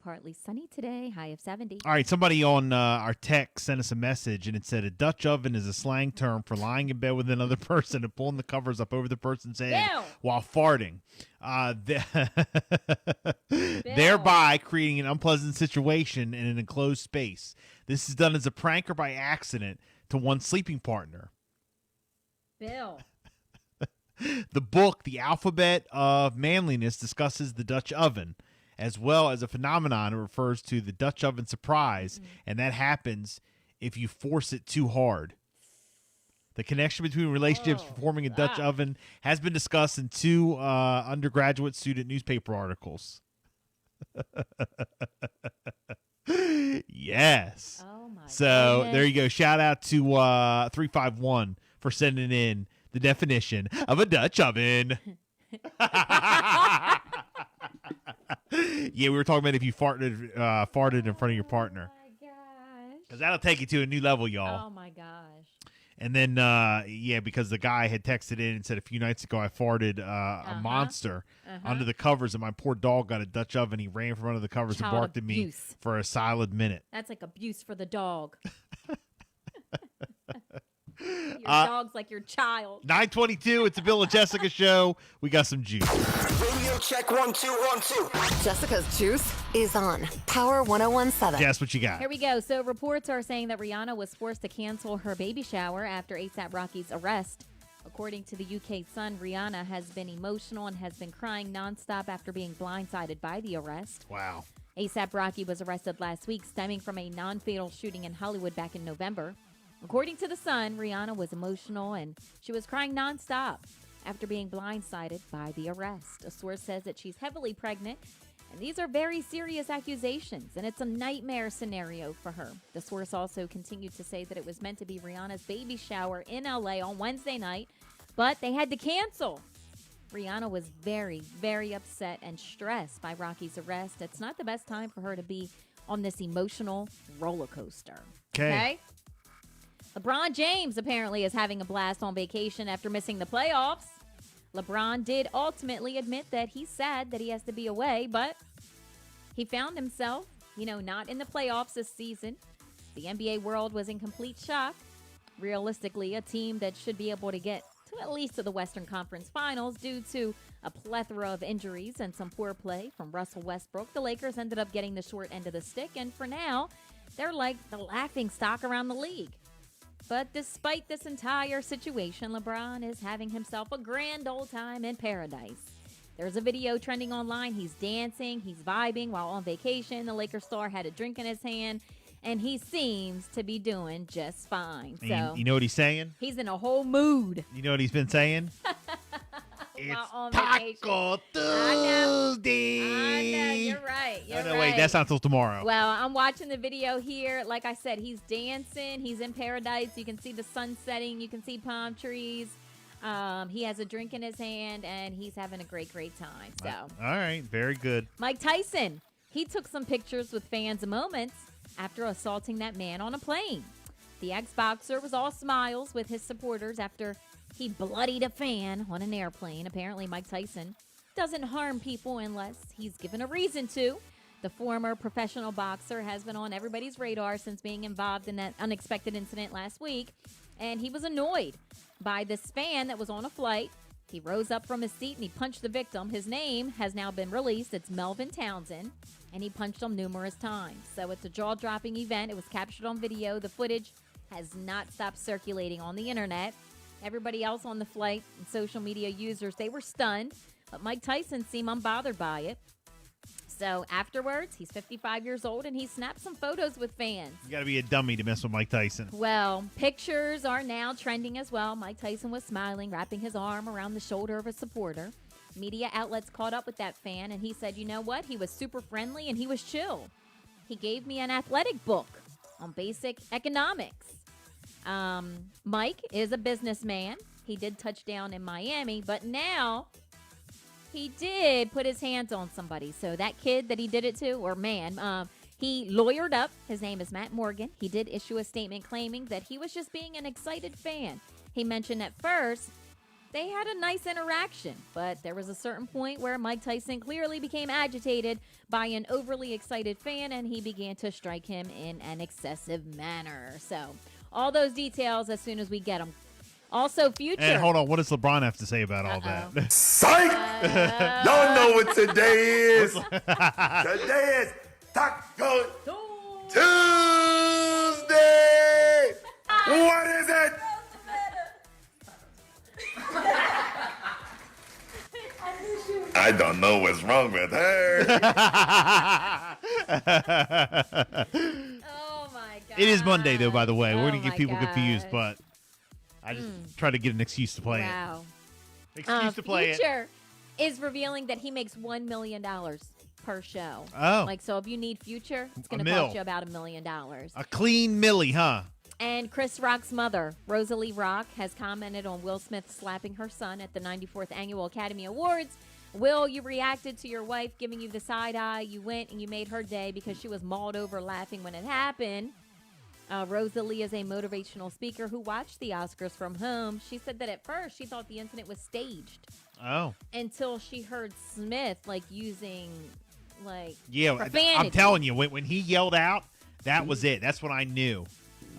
partly sunny today, high of 70. All right, somebody on our text sent us a message, and it said a Dutch oven is a slang term for lying in bed with another person and pulling the covers up over the person's head while farting, thereby creating an unpleasant situation in an enclosed space. This is done as a prank or by accident to one's sleeping partner. Bill. The book, The Alphabet of Manliness, discusses the Dutch oven, as well as a phenomenon. It refers to the Dutch oven surprise, and that happens if you force it too hard. The connection between relationships performing a Dutch oven has been discussed in two undergraduate student newspaper articles. Yes. Oh my so goodness. there you go. Shout out to 351 for sending in the definition of a Dutch oven. Yeah, we were talking about if you farted in front of your partner. Oh my gosh. Because that'll take you to a new level, y'all. Oh my gosh. And then, because the guy had texted in and said a few nights ago I farted a monster under the covers, and my poor dog got a Dutch oven. He ran from under the covers and barked at me for a solid minute. That's like abuse for the dog. Your dog's like your child. 9:22. It's the Bill and Jessica show. We got some juice. Radio check 1 2 1 2. Jessica's juice is on Power 101.7. Jess, what you got? Here we go. So reports are saying that Rihanna was forced to cancel her baby shower after A$AP Rocky's arrest. According to the UK Sun, Rihanna has been emotional and has been crying nonstop after being blindsided by the arrest. Wow. A$AP Rocky was arrested last week, stemming from a non-fatal shooting in Hollywood back in November. According to The Sun, Rihanna was emotional and she was crying nonstop after being blindsided by the arrest. A source says that she's heavily pregnant, and these are very serious accusations, and it's a nightmare scenario for her. The source also continued to say that it was meant to be Rihanna's baby shower in LA on Wednesday night, but they had to cancel. Rihanna was very, very upset and stressed by Rocky's arrest. It's not the best time for her to be on this emotional roller coaster. Okay? LeBron James apparently is having a blast on vacation after missing the playoffs. LeBron did ultimately admit that he's sad that he has to be away, but he found himself, not in the playoffs this season. The NBA world was in complete shock. Realistically, a team that should be able to get to at least to the Western Conference Finals due to a plethora of injuries and some poor play from Russell Westbrook. The Lakers ended up getting the short end of the stick, and for now, they're like the laughing stock around the league. But despite this entire situation, LeBron is having himself a grand old time in paradise. There's a video trending online. He's dancing, he's vibing while on vacation. The Lakers star had a drink in his hand, and he seems to be doing just fine. So you know what he's saying? He's in a whole mood. You know what he's been saying? It's on Taco Tuesday. I know. You're right. Wait, that's not till tomorrow. Well, I'm watching the video here. Like I said, he's dancing. He's in paradise. You can see the sun setting. You can see palm trees. He has a drink in his hand, and he's having a great, great time. So, all right. Very good. Mike Tyson, he took some pictures with fans' moments after assaulting that man on a plane. The ex-boxer was all smiles with his supporters after he bloodied a fan on an airplane. Apparently, Mike Tyson doesn't harm people unless he's given a reason to. The former professional boxer has been on everybody's radar since being involved in that unexpected incident last week, and he was annoyed by this fan that was on a flight. He rose up from his seat and he punched the victim. His name has now been released. It's Melvin Townsend, and he punched him numerous times. So it's a jaw-dropping event. It was captured on video. The footage has not stopped circulating on the internet. Everybody else on the flight and social media users, they were stunned, but Mike Tyson seemed unbothered by it. So afterwards, he's 55 years old, and he snapped some photos with fans. You got to be a dummy to mess with Mike Tyson. Well, pictures are now trending as well. Mike Tyson was smiling, wrapping his arm around the shoulder of a supporter. Media outlets caught up with that fan, and he said, you know what? He was super friendly, and he was chill. He gave me an athletic book on basic economics. Mike is a businessman. He did touch down in Miami, but now he did put his hands on somebody. So that kid that he did it to, or man, he lawyered up. His name is Matt Morgan. He did issue a statement claiming that he was just being an excited fan. He mentioned at first They had a nice interaction, but there was a certain point where Mike Tyson clearly became agitated by an overly excited fan, and he began to strike him in an excessive manner. So, all those details as soon as we get them. Also, Future. And hold on, what does LeBron have to say about all that? Psych! Y'all know what today is. Today is Taco Tuesday. What is it? I don't know what's wrong with her. Oh, my God. It is Monday, though, by the way. We're Oh going to get my people God. confused, but I just try to get an excuse to play Wow. it. Excuse to play it. Future is revealing that he makes $1 million per show. Oh. Like, so if you need Future, it's going A to mil. cost you about $1 million. A clean millie, huh? And Chris Rock's mother, Rosalie Rock, has commented on Will Smith slapping her son at the 94th Annual Academy Awards. Will, you reacted to your wife giving you the side eye. You went and you made her day because she was mauled over laughing when it happened. Rosalie is a motivational speaker who watched the Oscars from home. She said that at first she thought the incident was staged Oh. until she heard Smith using Yeah, profanity. I'm telling you, when he yelled out, that was it. That's when I knew.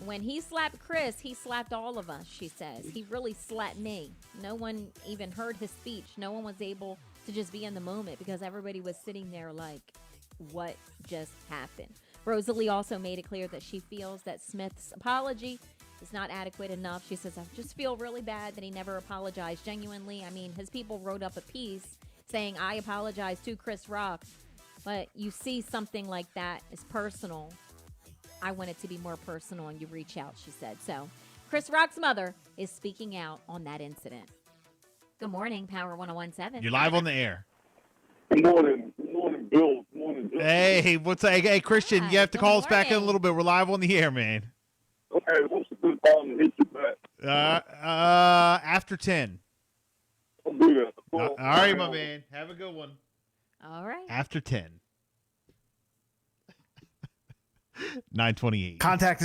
When he slapped Chris, he slapped all of us, she says. He really slapped me. No one even heard his speech. No one was able to just be in the moment because everybody was sitting there like, what just happened? Rosalie also made it clear that she feels that Smith's apology is not adequate enough. She says, I just feel really bad that he never apologized genuinely. I mean, his people wrote up a piece saying, I apologize to Chris Rock. But you see something like that is personal. I want it to be more personal, and you reach out, she said. So, Chris Rock's mother is speaking out on that incident. Good morning, Power 1017. You're live on the air. Good morning. Good morning, Bill. Good morning, Bill. Hey, hey, Christian, Hi, you have to good call us back in a morning. little bit. We're live on the air, man. Okay, what's the good time to hit you back? After 10. I'll do that. All right, my man. Have a good one. All right. After 10. 9:28. Contact